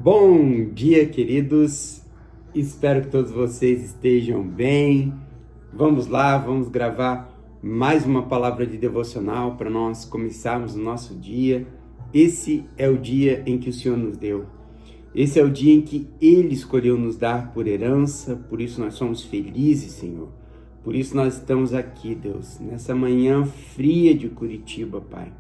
Bom dia, queridos. Espero que todos vocês estejam bem. Vamos lá, vamos gravar mais uma palavra de devocional para nós começarmos o nosso dia. Esse é o dia em que o Senhor nos deu. Esse é o dia em que Ele escolheu nos dar por herança, por isso nós somos felizes, Senhor. Por isso nós estamos aqui, Deus, nessa manhã fria de Curitiba, Pai.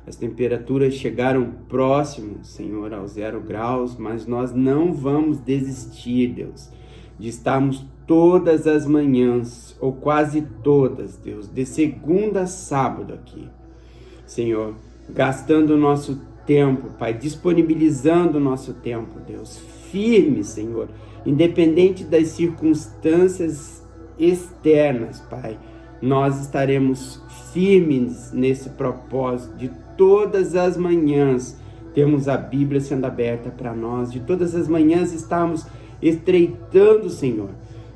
As temperaturas chegaram próximo, Senhor, aos 0 graus, mas nós não vamos desistir, Deus, de estarmos todas as manhãs, ou quase todas, Deus, de segunda a sábado aqui, Senhor, gastando o nosso tempo, Pai, disponibilizando o nosso tempo, Deus, firme, Senhor, independente das circunstâncias externas, Pai, nós estaremos firmes nesse propósito de todas as manhãs termos a Bíblia sendo aberta para nós, de todas as manhãs estarmos estreitando, Senhor,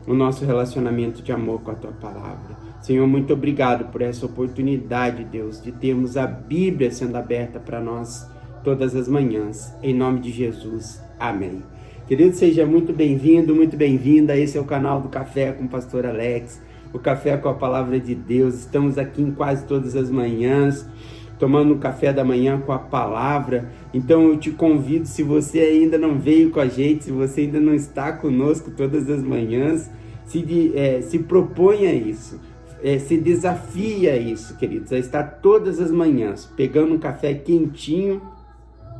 o nosso relacionamento de amor com a Tua Palavra. Senhor, muito obrigado por essa oportunidade, Deus, de termos a Bíblia sendo aberta para nós todas as manhãs. Em nome de Jesus, amém. Querido, seja muito bem-vindo, muito bem-vinda. Esse é o canal do Café com o Pastor Alex, o Café com a Palavra de Deus. Estamos aqui em quase todas as manhãs, tomando um café da manhã com a palavra. Então eu te convido, se você ainda não veio com a gente, se você ainda não está conosco todas as manhãs, se proponha a isso, se desafia a isso, queridos, a estar todas as manhãs, pegando um café quentinho,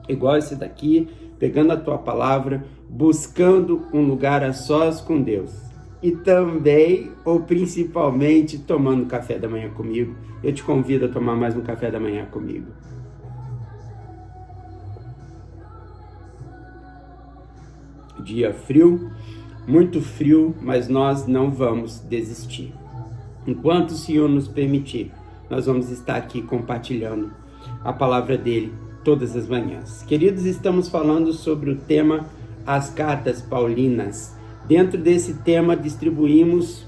igual esse daqui, pegando a tua palavra, buscando um lugar a sós com Deus. E também, ou principalmente, tomando café da manhã comigo. Eu te convido a tomar mais um café da manhã comigo. Dia frio, muito frio, mas nós não vamos desistir. Enquanto o Senhor nos permitir, nós vamos estar aqui compartilhando a palavra dele todas as manhãs. Queridos, estamos falando sobre o tema As Cartas Paulinas. Dentro desse tema, distribuímos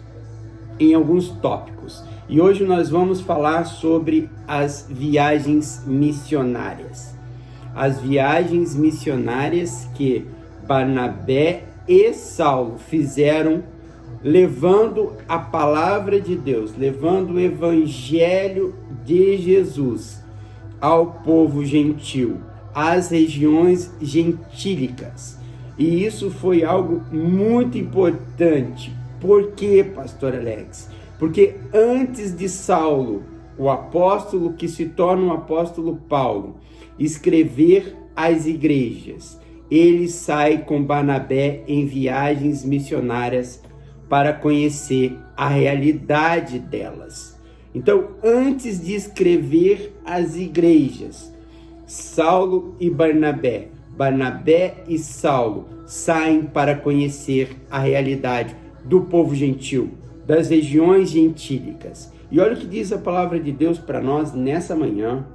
em alguns tópicos. E hoje nós vamos falar sobre as viagens missionárias. As viagens missionárias que Barnabé e Saulo fizeram, levando a palavra de Deus, levando o evangelho de Jesus ao povo gentil, às regiões gentílicas. E isso foi algo muito importante. Por quê, Pastor Alex? Porque antes de Saulo, o apóstolo que se torna o apóstolo Paulo, escrever às igrejas, ele sai com Barnabé em viagens missionárias para conhecer a realidade delas. Então, antes de escrever às igrejas, Saulo e Barnabé e Saulo saem para conhecer a realidade do povo gentil, das regiões gentílicas. E olha o que diz a palavra de Deus para nós nessa manhã,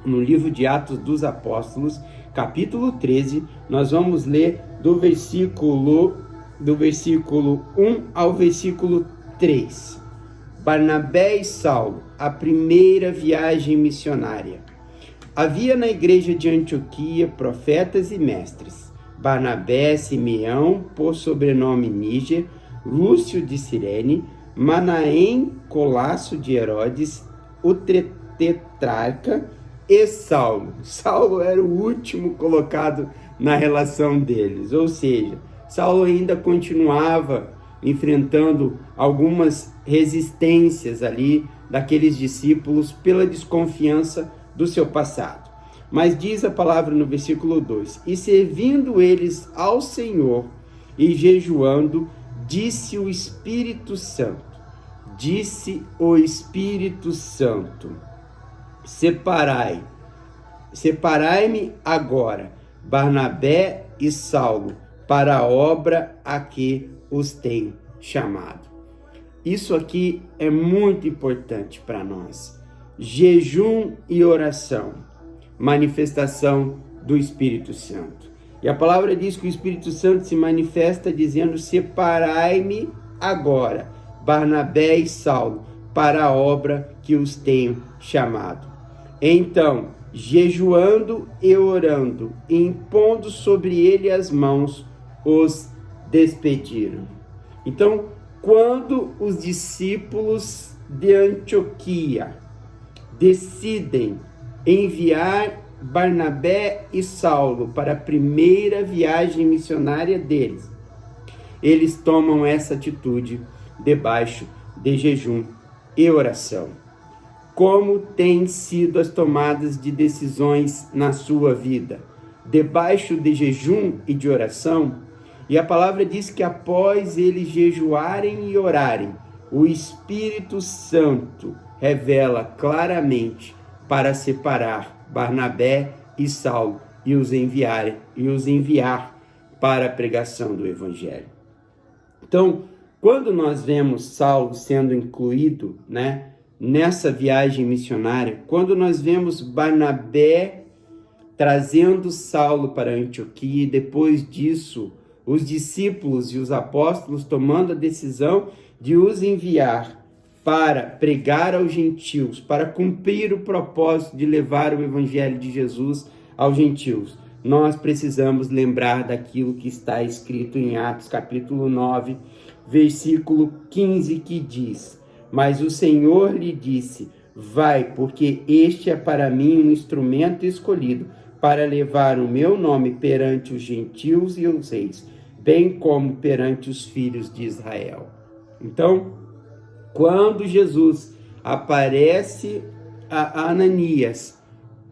no livro de Atos dos Apóstolos, capítulo 13, nós vamos ler do versículo 1 ao versículo 3. Barnabé e Saulo, a primeira viagem missionária. Havia na igreja de Antioquia profetas e mestres: Barnabé, Simeão, por sobrenome Níger, Lúcio de Cirene, Manaém, Colasso de Herodes, o tetrarca e Saulo. Saulo era o último colocado na relação deles, ou seja, Saulo ainda continuava enfrentando algumas resistências ali daqueles discípulos pela desconfiança do seu passado. Mas diz a palavra no versículo 2: E servindo eles ao Senhor e jejuando, disse o Espírito Santo, separai-me agora, Barnabé e Saulo, para a obra a que os tenho chamado. Isso aqui é muito importante para nós. Jejum e oração, manifestação do Espírito Santo. E a palavra diz que o Espírito Santo se manifesta dizendo: separai-me agora, Barnabé e Saulo, para a obra que os tenho chamado. Então, jejuando e orando, e impondo sobre ele as mãos, os despediram. Então, quando os discípulos de Antioquia decidem enviar Barnabé e Saulo para a primeira viagem missionária deles, eles tomam essa atitude debaixo de jejum e oração. Como têm sido as tomadas de decisões na sua vida? Debaixo de jejum e de oração? E a palavra diz que após eles jejuarem e orarem, o Espírito Santo revela claramente para separar Barnabé e Saulo e os enviar para a pregação do Evangelho. Então, quando nós vemos Saulo sendo incluído, nessa viagem missionária, quando nós vemos Barnabé trazendo Saulo para Antioquia, e depois disso, os discípulos e os apóstolos tomando a decisão de os enviar para pregar aos gentios, para cumprir o propósito de levar o evangelho de Jesus aos gentios, nós precisamos lembrar daquilo que está escrito em Atos capítulo 9, versículo 15, que diz: mas o Senhor lhe disse: vai, porque este é para mim um instrumento escolhido para levar o meu nome perante os gentios e os reis, bem como perante os filhos de Israel. Então, quando Jesus aparece a Ananias,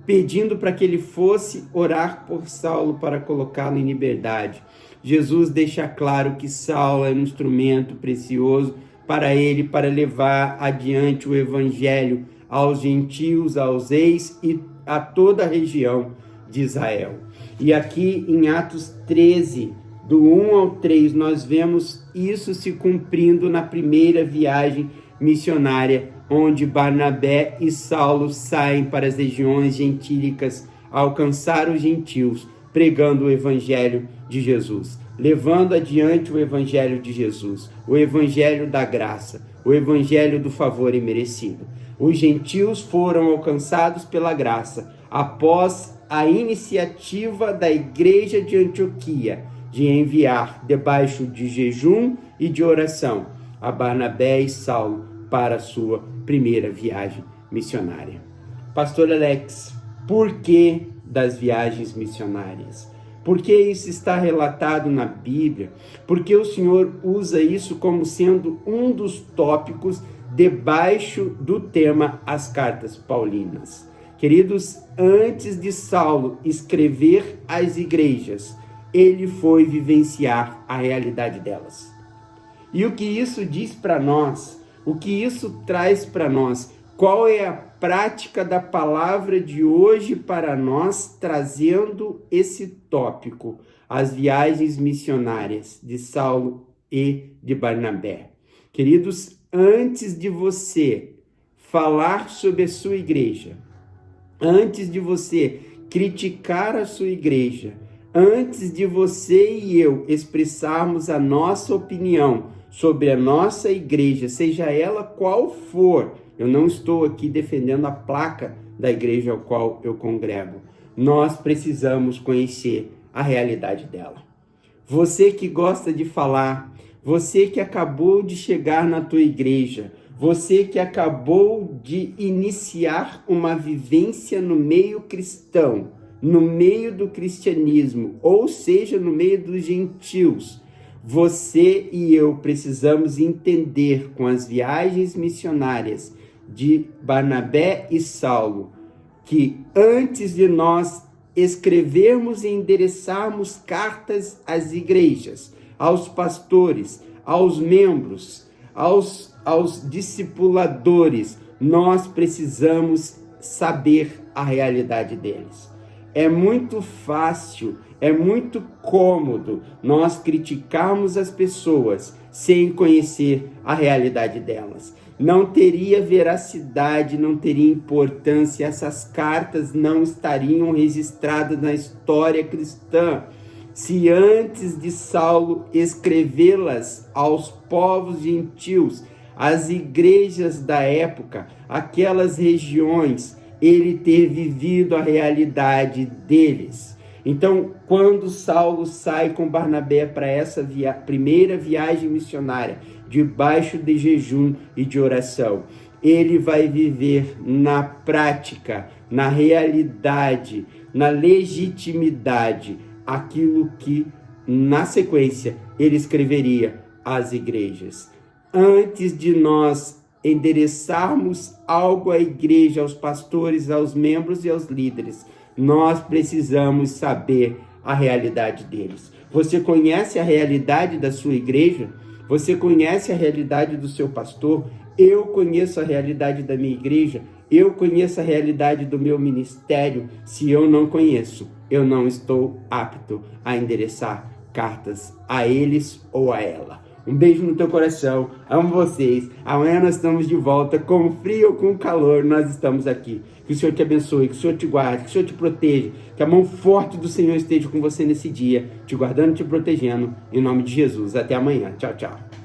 pedindo para que ele fosse orar por Saulo para colocá-lo em liberdade, Jesus deixa claro que Saulo é um instrumento precioso para ele, para levar adiante o evangelho aos gentios, aos reis e a toda a região de Israel. E aqui em Atos 13, do 1 ao 3, nós vemos isso se cumprindo na primeira viagem missionária, onde Barnabé e Saulo saem para as regiões gentílicas alcançar os gentios, pregando o evangelho de Jesus, levando adiante o evangelho de Jesus, o evangelho da graça, o evangelho do favor imerecido. Os gentios foram alcançados pela graça após a iniciativa da igreja de Antioquia de enviar, debaixo de jejum e de oração, a Barnabé e Saulo para a sua primeira viagem missionária. Pastor Alex, por que das viagens missionárias? Por que isso está relatado na Bíblia? Porque o Senhor usa isso como sendo um dos tópicos debaixo do tema As Cartas Paulinas. Queridos, antes de Saulo escrever às igrejas, ele foi vivenciar a realidade delas. E o que isso diz para nós? O que isso traz para nós? Qual é a prática da palavra de hoje para nós, trazendo esse tópico, as viagens missionárias de Saulo e de Barnabé? Queridos, antes de você falar sobre a sua igreja, antes de você criticar a sua igreja, antes de você e eu expressarmos a nossa opinião sobre a nossa igreja, seja ela qual for, eu não estou aqui defendendo a placa da igreja ao qual eu congrego, nós precisamos conhecer a realidade dela. Você que gosta de falar, você que acabou de chegar na tua igreja, você que acabou de iniciar uma vivência no meio cristão, no meio do cristianismo, ou seja, no meio dos gentios, você e eu precisamos entender com as viagens missionárias de Barnabé e Saulo, que antes de nós escrevermos e endereçarmos cartas às igrejas, aos pastores, aos membros, aos discipuladores, nós precisamos saber a realidade deles. É muito fácil, é muito cômodo nós criticarmos as pessoas sem conhecer a realidade delas. Não teria veracidade, não teria importância, essas cartas não estariam registradas na história cristã se antes de Saulo escrevê-las aos povos gentios, às igrejas da época, aquelas regiões, ele ter vivido a realidade deles. Então, quando Saulo sai com Barnabé para essa primeira viagem missionária, debaixo de jejum e de oração, ele vai viver na prática, na realidade, na legitimidade, aquilo que, na sequência, ele escreveria às igrejas. Antes de nós endereçarmos algo à igreja, aos pastores, aos membros e aos líderes, nós precisamos saber a realidade deles. Você conhece a realidade da sua igreja? Você conhece a realidade do seu pastor? Eu conheço a realidade da minha igreja? Eu conheço a realidade do meu ministério? Se eu não conheço, eu não estou apto a endereçar cartas a eles ou a ela. Um beijo no teu coração, amo vocês. Amanhã nós estamos de volta, com frio ou com calor, nós estamos aqui. Que o Senhor te abençoe, que o Senhor te guarde, que o Senhor te proteja, que a mão forte do Senhor esteja com você nesse dia, te guardando e te protegendo, em nome de Jesus. Até amanhã. Tchau, tchau.